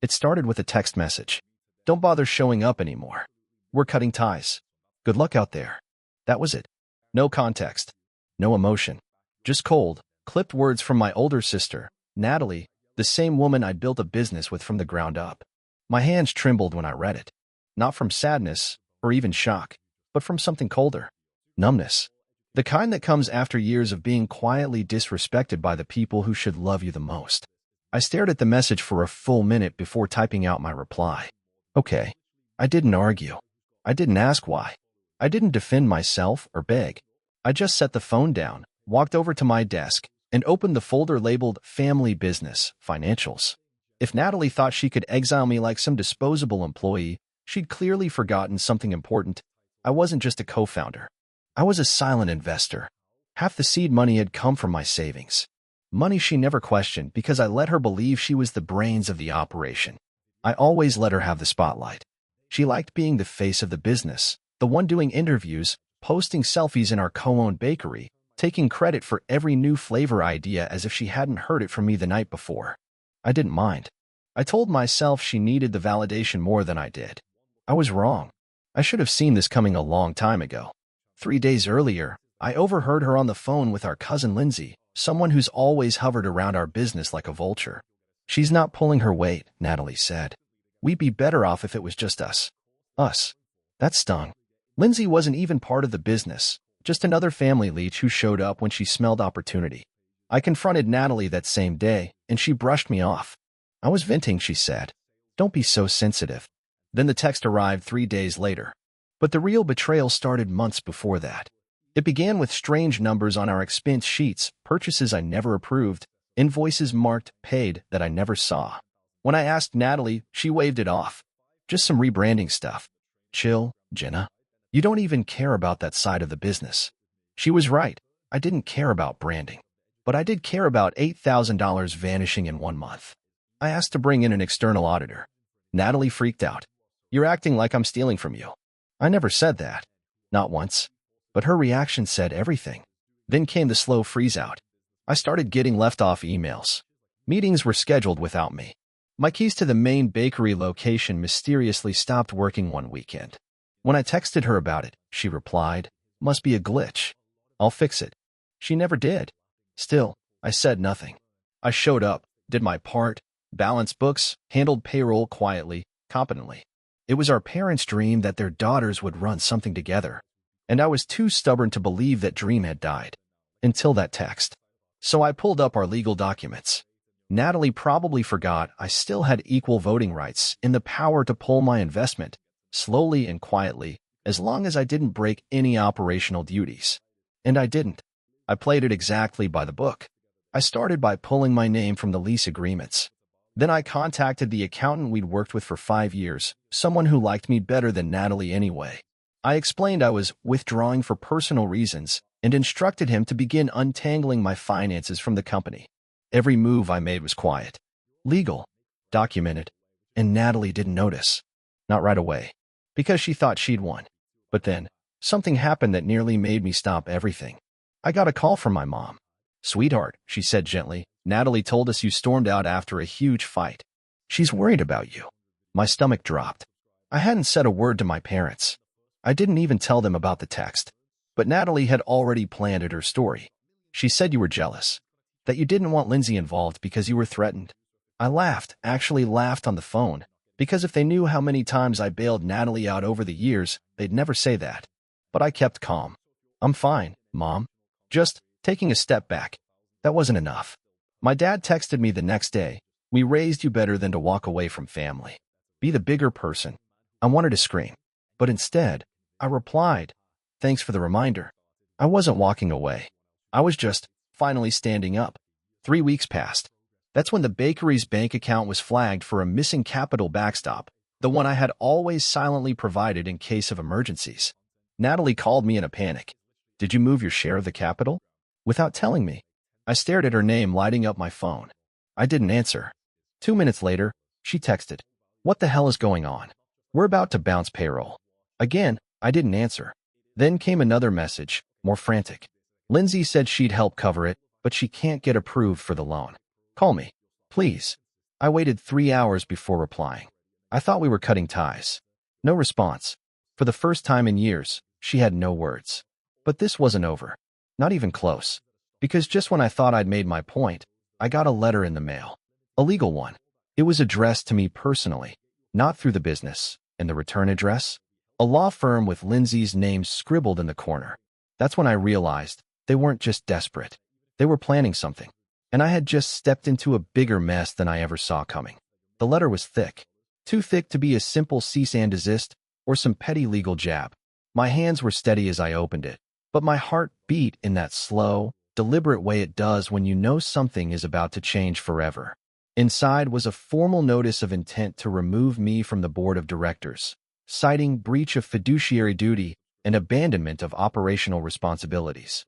It started with a text message. "Don't bother showing up anymore. We're cutting ties. Good luck out there." That was it. No context. No emotion. Just cold, clipped words from my older sister, Natalie, the same woman I'd built a business with from the ground up. My hands trembled when I read it. Not from sadness, or even shock, but from something colder. Numbness. The kind that comes after years of being quietly disrespected by the people who should love you the most. I stared at the message for a full minute before typing out my reply. Okay. I didn't argue. I didn't ask why. I didn't defend myself or beg. I just set the phone down, walked over to my desk, and opened the folder labeled Family Business, Financials. If Natalie thought she could exile me like some disposable employee, she'd clearly forgotten something important. I wasn't just a co-founder. I was a silent investor. Half the seed money had come from my savings. Money she never questioned because I let her believe she was the brains of the operation. I always let her have the spotlight. She liked being the face of the business, the one doing interviews, posting selfies in our co-owned bakery, taking credit for every new flavor idea as if she hadn't heard it from me the night before. I didn't mind. I told myself she needed the validation more than I did. I was wrong. I should have seen this coming a long time ago. 3 days earlier, I overheard her on the phone with our cousin Lindsay, someone who's always hovered around our business like a vulture. "She's not pulling her weight," Natalie said. "We'd be better off if it was just us." Us. That stung. Lindsay wasn't even part of the business, just another family leech who showed up when she smelled opportunity. I confronted Natalie that same day, and she brushed me off. "I was venting," she said. "Don't be so sensitive." Then the text arrived 3 days later. But the real betrayal started months before that. It began with strange numbers on our expense sheets, purchases I never approved, invoices marked paid that I never saw. When I asked Natalie, she waved it off. "Just some rebranding stuff." Chill, Jenna. You don't even care about that side of the business. She was right. I didn't care about branding. But I did care about $8,000 vanishing in 1 month. I asked to bring in an external auditor. Natalie freaked out. "You're acting like I'm stealing from you." I never said that. Not once. But her reaction said everything. Then came the slow freeze-out. I started getting left-off emails. Meetings were scheduled without me. My keys to the main bakery location mysteriously stopped working one weekend. When I texted her about it, she replied, "Must be a glitch. I'll fix it." She never did. Still, I said nothing. I showed up, did my part, balanced books, handled payroll quietly, competently. It was our parents' dream that their daughters would run something together, and I was too stubborn to believe that dream had died. Until that text. So I pulled up our legal documents. Natalie probably forgot I still had equal voting rights and the power to pull my investment, slowly and quietly, as long as I didn't break any operational duties. And I didn't. I played it exactly by the book. I started by pulling my name from the lease agreements. Then I contacted the accountant we'd worked with for 5 years, someone who liked me better than Natalie anyway. I explained I was withdrawing for personal reasons and instructed him to begin untangling my finances from the company. Every move I made was quiet, legal, documented, and Natalie didn't notice. Not right away, because she thought she'd won. But then, something happened that nearly made me stop everything. I got a call from my mom. "Sweetheart," she said gently, "Natalie told us you stormed out after a huge fight. She's worried about you." My stomach dropped. I hadn't said a word to my parents. I didn't even tell them about the text. But Natalie had already planned her story. She said you were jealous, that you didn't want Lindsay involved because you were threatened. I laughed, actually laughed on the phone, because if they knew how many times I bailed Natalie out over the years, they'd never say that. But I kept calm. "I'm fine, Mom. Just taking a step back." That wasn't enough. My dad texted me the next day, "We raised you better than to walk away from family. Be the bigger person." I wanted to scream. But instead, I replied, "Thanks for the reminder." I wasn't walking away. I was just finally standing up. 3 weeks passed. That's when the bakery's bank account was flagged for a missing capital backstop, the one I had always silently provided in case of emergencies. Natalie called me in a panic. "Did you move your share of the capital?" Without telling me. I stared at her name lighting up my phone. I didn't answer. 2 minutes later, she texted, "What the hell is going on? We're about to bounce payroll." Again, I didn't answer. Then came another message, more frantic. "Lindsay said she'd help cover it, but she can't get approved for the loan. Call me, please." I waited 3 hours before replying. I thought we were cutting ties. No response. For the first time in years, she had no words. But this wasn't over. Not even close. Because just when I thought I'd made my point, I got a letter in the mail. A legal one. It was addressed to me personally, not through the business. And the return address? A law firm with Lindsay's name scribbled in the corner. That's when I realized they weren't just desperate. They were planning something. And I had just stepped into a bigger mess than I ever saw coming. The letter was thick. Too thick to be a simple cease and desist or some petty legal jab. My hands were steady as I opened it, but my heart beat in that slow, deliberate way it does when you know something is about to change forever. Inside was a formal notice of intent to remove me from the board of directors, citing breach of fiduciary duty and abandonment of operational responsibilities.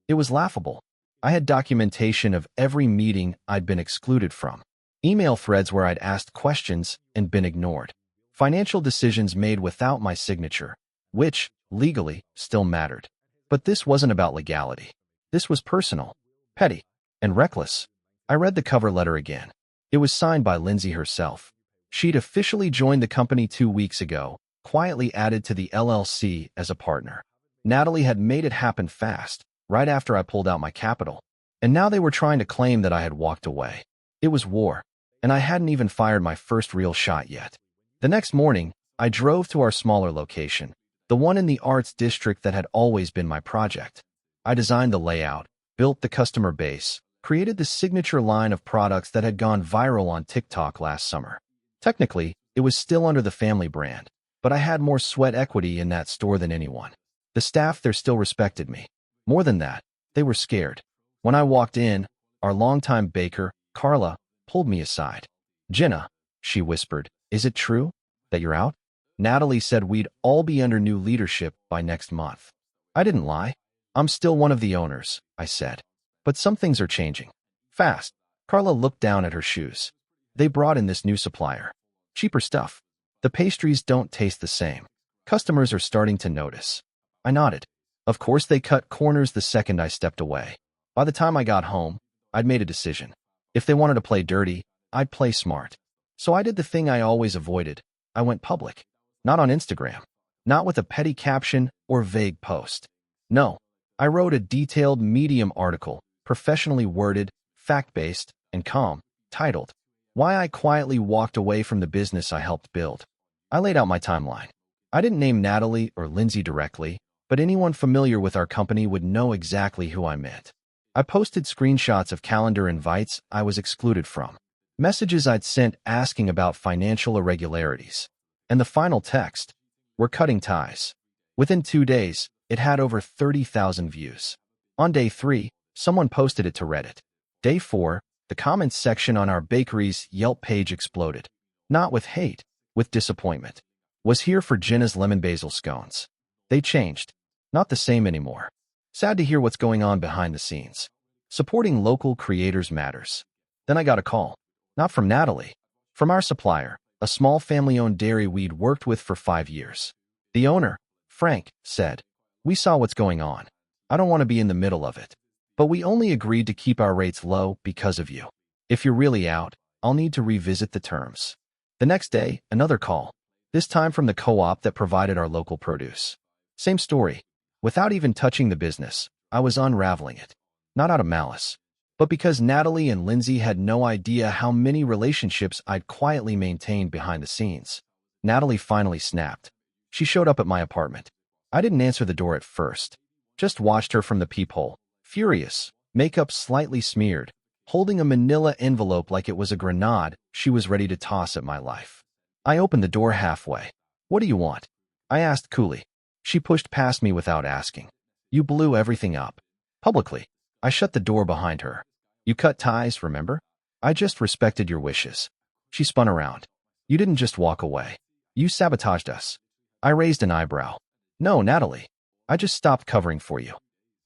It was laughable. I had documentation of every meeting I'd been excluded from, email threads where I'd asked questions and been ignored, financial decisions made without my signature, which, legally, still mattered. But this wasn't about legality. This was personal, petty, and reckless. I read the cover letter again. It was signed by Lindsay herself. She'd officially joined the company 2 weeks ago, quietly added to the LLC as a partner. Natalie had made it happen fast, right after I pulled out my capital. And now they were trying to claim that I had walked away. It was war, and I hadn't even fired my first real shot yet. The next morning, I drove to our smaller location, the one in the arts district that had always been my project. I designed the layout, built the customer base, created the signature line of products that had gone viral on TikTok last summer. Technically, it was still under the family brand, but I had more sweat equity in that store than anyone. The staff there still respected me. More than that, they were scared. When I walked in, our longtime baker, Carla, pulled me aside. "Jenna," she whispered, "is it true that you're out?" Natalie said we'd all be under new leadership by next month. I didn't lie. "I'm still one of the owners," I said. "But some things are changing. Fast." Carla looked down at her shoes. "They brought in this new supplier. Cheaper stuff. The pastries don't taste the same. Customers are starting to notice." I nodded. Of course they cut corners the second I stepped away. By the time I got home, I'd made a decision. If they wanted to play dirty, I'd play smart. So I did the thing I always avoided. I went public. Not on Instagram. Not with a petty caption or vague post. No, I wrote a detailed Medium article, professionally worded, fact-based, and calm, titled, "Why I Quietly Walked Away from the Business I Helped Build." I laid out my timeline. I didn't name Natalie or Lindsay directly, but anyone familiar with our company would know exactly who I meant. I posted screenshots of calendar invites I was excluded from, messages I'd sent asking about financial irregularities, and the final text, "We're cutting ties." Within 2 days, it had over 30,000 views. On day 3, someone posted it to Reddit. Day 4, the comments section on our bakery's Yelp page exploded. Not with hate, with disappointment. "Was here for Jenna's lemon basil scones. They changed. Not the same anymore. Sad to hear what's going on behind the scenes. Supporting local creators matters." Then I got a call. Not from Natalie. From our supplier, a small family-owned dairy we'd worked with for 5 years. The owner, Frank, said, "We saw what's going on. I don't want to be in the middle of it. But we only agreed to keep our rates low because of you. If you're really out, I'll need to revisit the terms." The next day, another call. This time from the co-op that provided our local produce. Same story. Without even touching the business, I was unraveling it. Not out of malice, but because Natalie and Lindsay had no idea how many relationships I'd quietly maintained behind the scenes. Natalie finally snapped. She showed up at my apartment. I didn't answer the door at first. Just watched her from the peephole, furious, makeup slightly smeared, holding a manila envelope like it was a grenade she was ready to toss at my life. I opened the door halfway. "What do you want?" I asked coolly. She pushed past me without asking. "You blew everything up." Publicly. I shut the door behind her. "You cut ties, remember? I just respected your wishes." She spun around. "You didn't just walk away. You sabotaged us." I raised an eyebrow. "No, Natalie. I just stopped covering for you.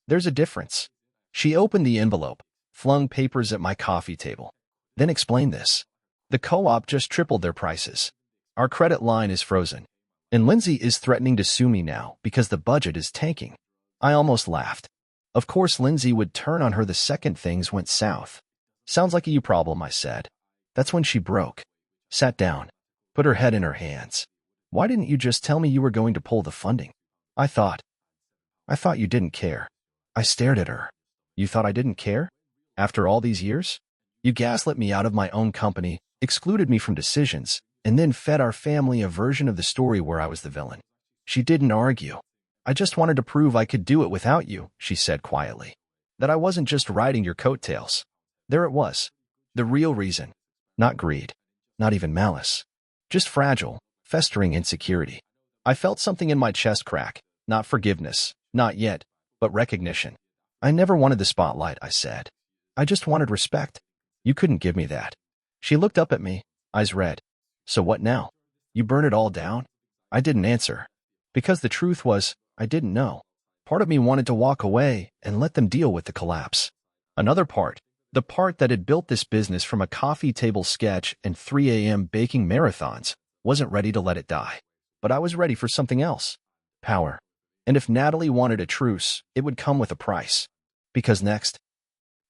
There's a difference." She opened the envelope, flung papers at my coffee table. "Then explain this. The co-op just tripled their prices. Our credit line is frozen. And Lindsay is threatening to sue me now because the budget is tanking." I almost laughed. Of course Lindsay would turn on her the second things went south. "Sounds like a you problem," I said. That's when she broke. Sat down. Put her head in her hands. Why didn't you just tell me you were going to pull the funding? I thought you didn't care. I stared at her. You thought I didn't care? After all these years? You gaslit me out of my own company, excluded me from decisions, and then fed our family a version of the story where I was the villain. She didn't argue. I just wanted to prove I could do it without you, she said quietly. That I wasn't just riding your coattails. There it was. The real reason. Not greed. Not even malice. Just fragile, festering insecurity. I felt something in my chest crack. Not forgiveness. Not yet. But recognition. I never wanted the spotlight, I said. I just wanted respect. You couldn't give me that. She looked up at me, eyes red. So what now? You burn it all down? I didn't answer. Because the truth was, I didn't know. Part of me wanted to walk away and let them deal with the collapse. Another part, the part that had built this business from a coffee table sketch and 3 a.m. baking marathons, wasn't ready to let it die. But I was ready for something else. Power. And if Natalie wanted a truce, it would come with a price. Because next,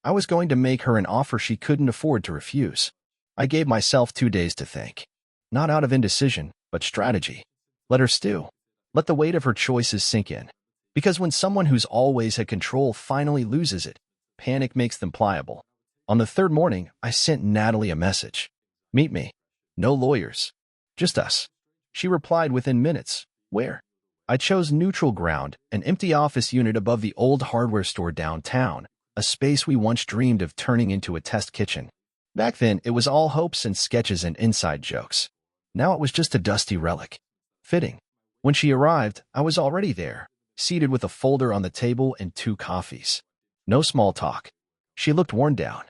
I was going to make her an offer she couldn't afford to refuse. I gave myself 2 days to think. Not out of indecision, but strategy. Let her stew. Let the weight of her choices sink in. Because when someone who's always had control finally loses it, panic makes them pliable. On the third morning, I sent Natalie a message. Meet me. No lawyers. Just us. She replied within minutes. Where? I chose neutral ground, an empty office unit above the old hardware store downtown, a space we once dreamed of turning into a test kitchen. Back then, it was all hopes and sketches and inside jokes. Now it was just a dusty relic. Fitting. When she arrived, I was already there, seated with a folder on the table and 2 coffees. No small talk. She looked worn down.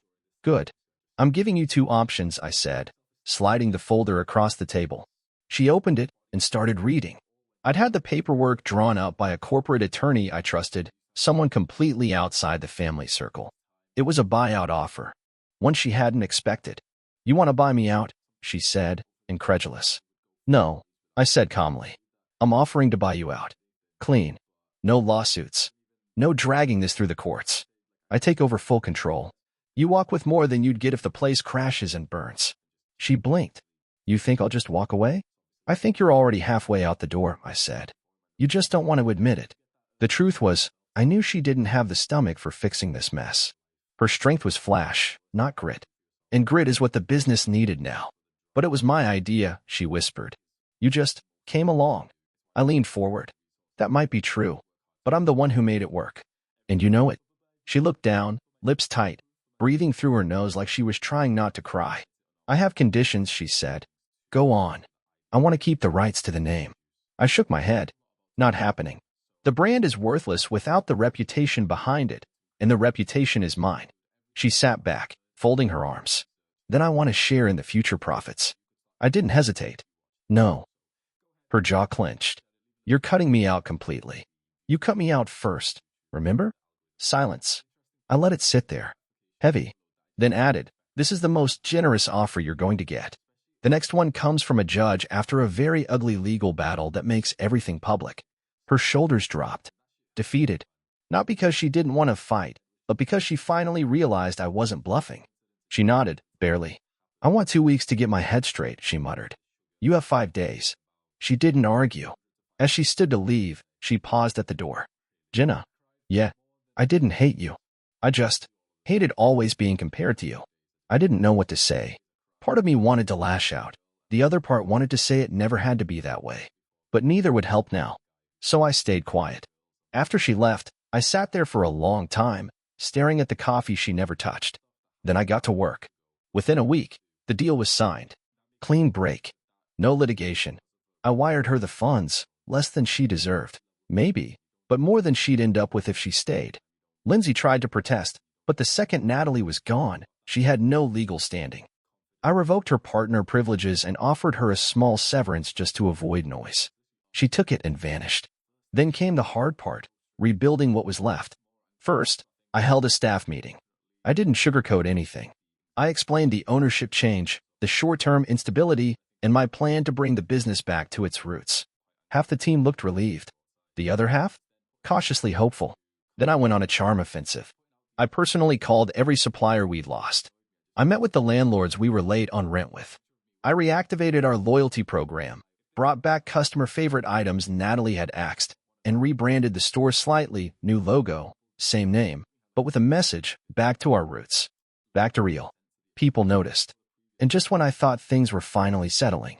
Good. I'm giving you 2 options, I said, sliding the folder across the table. She opened it and started reading. I'd had the paperwork drawn up by a corporate attorney I trusted, someone completely outside the family circle. It was a buyout offer, one she hadn't expected. You want to buy me out? She said, incredulous. No, I said calmly. I'm offering to buy you out. Clean. No lawsuits. No dragging this through the courts. I take over full control. You walk with more than you'd get if the place crashes and burns. She blinked. You think I'll just walk away? I think you're already halfway out the door, I said. You just don't want to admit it. The truth was, I knew she didn't have the stomach for fixing this mess. Her strength was flash, not grit. And grit is what the business needed now. But it was my idea, she whispered. You just came along. I leaned forward. That might be true, but I'm the one who made it work. And you know it. She looked down, lips tight, breathing through her nose like she was trying not to cry. I have conditions, she said. Go on. I want to keep the rights to the name. I shook my head. Not happening. The brand is worthless without the reputation behind it, and the reputation is mine. She sat back, folding her arms. Then I want to share in the future profits. I didn't hesitate. No. Her jaw clenched. You're cutting me out completely. You cut me out first, remember? Silence. I let it sit there. Heavy. Then added, this is the most generous offer you're going to get. The next one comes from a judge after a very ugly legal battle that makes everything public. Her shoulders dropped. Defeated. Not because she didn't want to fight, but because she finally realized I wasn't bluffing. She nodded, barely. I want 2 weeks to get my head straight, she muttered. You have 5 days. She didn't argue. As she stood to leave, she paused at the door. Jenna. Yeah. I didn't hate you. I just hated always being compared to you. I didn't know what to say. Part of me wanted to lash out. The other part wanted to say it never had to be that way. But neither would help now. So I stayed quiet. After she left, I sat there for a long time, staring at the coffee she never touched. Then I got to work. Within a week, the deal was signed. Clean break. No litigation. I wired her the funds, less than she deserved. Maybe, but more than she'd end up with if she stayed. Lindsay tried to protest, but the second Natalie was gone, she had no legal standing. I revoked her partner privileges and offered her a small severance just to avoid noise. She took it and vanished. Then came the hard part, rebuilding what was left. First, I held a staff meeting. I didn't sugarcoat anything. I explained the ownership change, the short-term instability, and my plan to bring the business back to its roots. Half the team looked relieved. The other half? Cautiously hopeful. Then I went on a charm offensive. I personally called every supplier we'd lost. I met with the landlords we were late on rent with. I reactivated our loyalty program, brought back customer-favorite items Natalie had axed, and rebranded the store slightly, new logo, same name, but with a message, back to our roots. Back to real. People noticed. And just when I thought things were finally settling,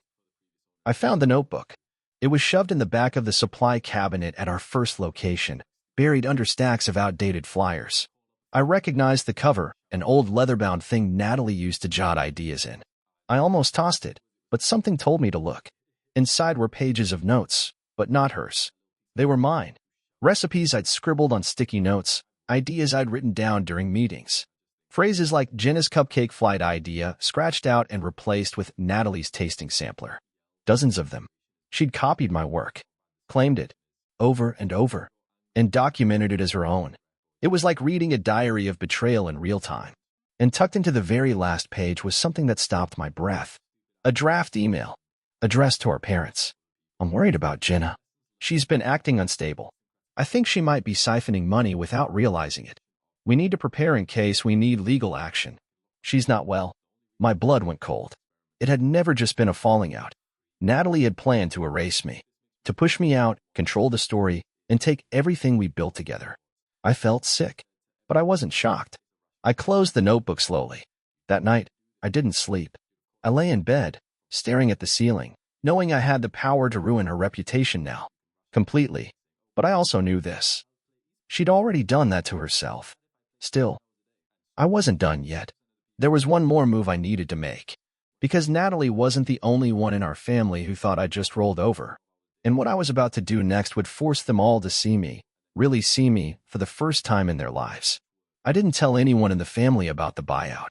I found the notebook. It was shoved in the back of the supply cabinet at our first location, buried under stacks of outdated flyers. I recognized the cover, an old leather-bound thing Natalie used to jot ideas in. I almost tossed it, but something told me to look. Inside were pages of notes, but not hers. They were mine. Recipes I'd scribbled on sticky notes, ideas I'd written down during meetings. Phrases like Jenna's cupcake flight idea scratched out and replaced with Natalie's tasting sampler. Dozens of them. She'd copied my work, claimed it, over and over, and documented it as her own. It was like reading a diary of betrayal in real time. And tucked into the very last page was something that stopped my breath. A draft email, addressed to our parents. I'm worried about Jenna. She's been acting unstable. I think she might be siphoning money without realizing it. We need to prepare in case we need legal action. She's not well. My blood went cold. It had never just been a falling out. Natalie had planned to erase me, to push me out, control the story, and take everything we built together. I felt sick, but I wasn't shocked. I closed the notebook slowly. That night, I didn't sleep. I lay in bed, staring at the ceiling, knowing I had the power to ruin her reputation now. Completely. But I also knew this. She'd already done that to herself. Still, I wasn't done yet. There was one more move I needed to make. Because Natalie wasn't the only one in our family who thought I'd just rolled over. And what I was about to do next would force them all to see me, really see me, for the first time in their lives. I didn't tell anyone in the family about the buyout.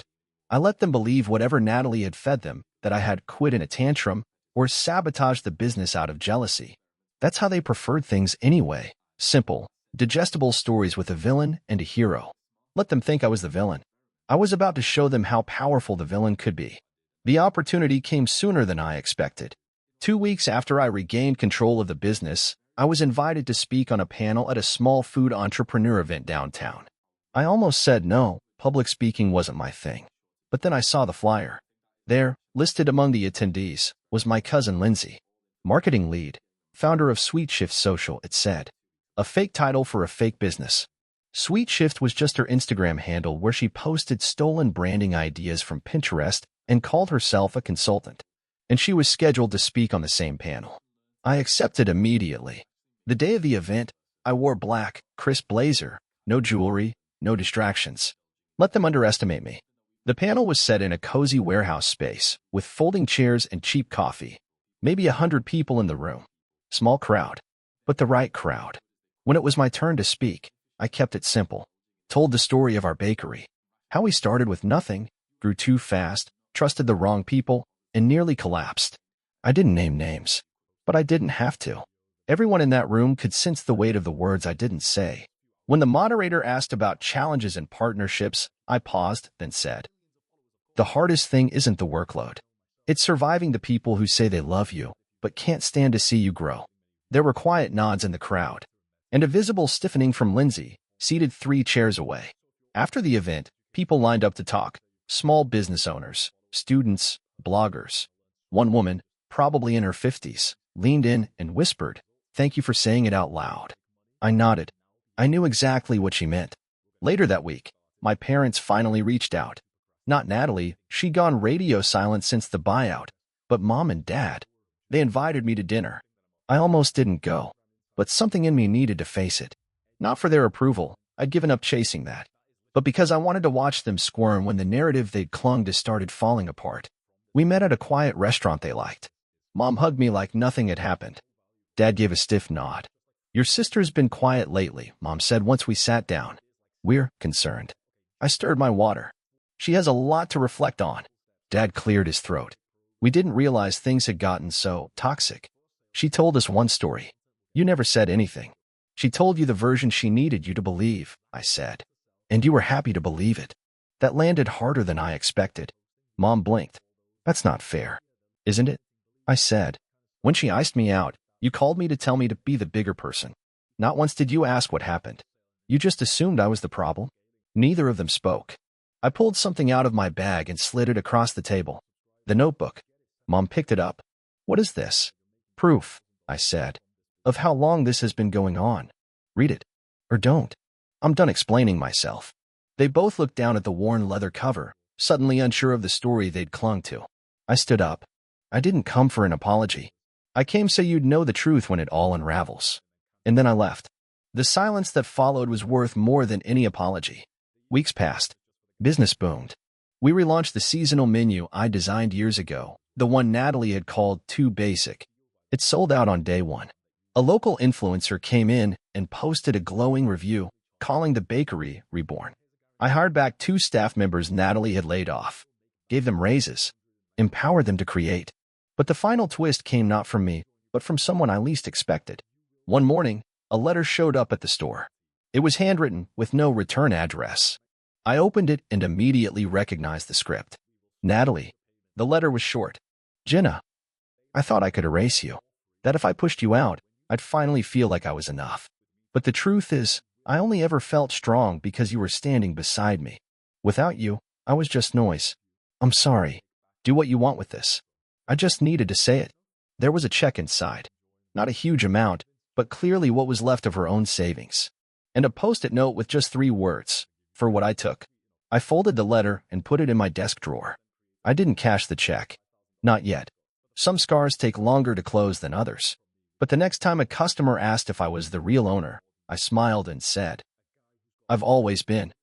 I let them believe whatever Natalie had fed them, that I had quit in a tantrum or sabotaged the business out of jealousy. That's how they preferred things anyway. Simple, digestible stories with a villain and a hero. Let them think I was the villain. I was about to show them how powerful the villain could be. The opportunity came sooner than I expected. 2 weeks after I regained control of the business, I was invited to speak on a panel at a small food entrepreneur event downtown. I almost said no, public speaking wasn't my thing. But then I saw the flyer. There, listed among the attendees, was my cousin Lindsay, marketing lead, founder of Sweet Shift Social, it said. A fake title for a fake business. Sweet Shift was just her Instagram handle where she posted stolen branding ideas from Pinterest and called herself a consultant. And she was scheduled to speak on the same panel. I accepted immediately. The day of the event, I wore black, crisp blazer, no jewelry, no distractions. Let them underestimate me. The panel was set in a cozy warehouse space with folding chairs and cheap coffee. Maybe 100 people in the room. Small crowd, but the right crowd. When it was my turn to speak, I kept it simple. Told the story of our bakery. How we started with nothing, grew too fast, trusted the wrong people, and nearly collapsed. I didn't name names, but I didn't have to. Everyone in that room could sense the weight of the words I didn't say. When the moderator asked about challenges and partnerships, I paused, then said, "The hardest thing isn't the workload. It's surviving the people who say they love you, but can't stand to see you grow." There were quiet nods in the crowd, and a visible stiffening from Lindsay, seated 3 chairs away. After the event, people lined up to talk. Small business owners, students, bloggers. One woman, probably in her 50s, leaned in and whispered, "Thank you for saying it out loud." I nodded. I knew exactly what she meant. Later that week, my parents finally reached out. Not Natalie, she'd gone radio silent since the buyout, but Mom and Dad. They invited me to dinner. I almost didn't go, but something in me needed to face it. Not for their approval, I'd given up chasing that, but because I wanted to watch them squirm when the narrative they'd clung to started falling apart. We met at a quiet restaurant they liked. Mom hugged me like nothing had happened. Dad gave a stiff nod. "Your sister's been quiet lately," Mom said once we sat down. "We're concerned." I stirred my water. "She has a lot to reflect on." Dad cleared his throat. "We didn't realize things had gotten so toxic. She told us one story. You never said anything. She told you the version she needed you to believe," I said. "And you were happy to believe it." That landed harder than I expected. Mom blinked. "That's not fair, isn't it?" I said. "When she iced me out, you called me to tell me to be the bigger person. Not once did you ask what happened. You just assumed I was the problem." Neither of them spoke. I pulled something out of my bag and slid it across the table. The notebook. Mom picked it up. What is this? Proof, I said, of how long this has been going on. Read it. Or don't. I'm done explaining myself. They both looked down at the worn leather cover, suddenly unsure of the story they'd clung to. I stood up. I didn't come for an apology. I came so you'd know the truth when it all unravels. And then I left. The silence that followed was worth more than any apology. Weeks passed. Business boomed. We relaunched the seasonal menu I designed years ago, the one Natalie had called too basic. It sold out on day one. A local influencer came in and posted a glowing review, calling the bakery reborn. I hired back 2 staff members Natalie had laid off, gave them raises, empowered them to create. But the final twist came not from me, but from someone I least expected. One morning, a letter showed up at the store. It was handwritten with no return address. I opened it and immediately recognized the script. Natalie. The letter was short. Jenna, I thought I could erase you. That if I pushed you out, I'd finally feel like I was enough. But the truth is, I only ever felt strong because you were standing beside me. Without you, I was just noise. I'm sorry. Do what you want with this. I just needed to say it. There was a check inside. Not a huge amount, but clearly what was left of her own savings. And a post-it note with just 3 words, for what I took. I folded the letter and put it in my desk drawer. I didn't cash the check. Not yet. Some scars take longer to close than others. But the next time a customer asked if I was the real owner, I smiled and said, I've always been.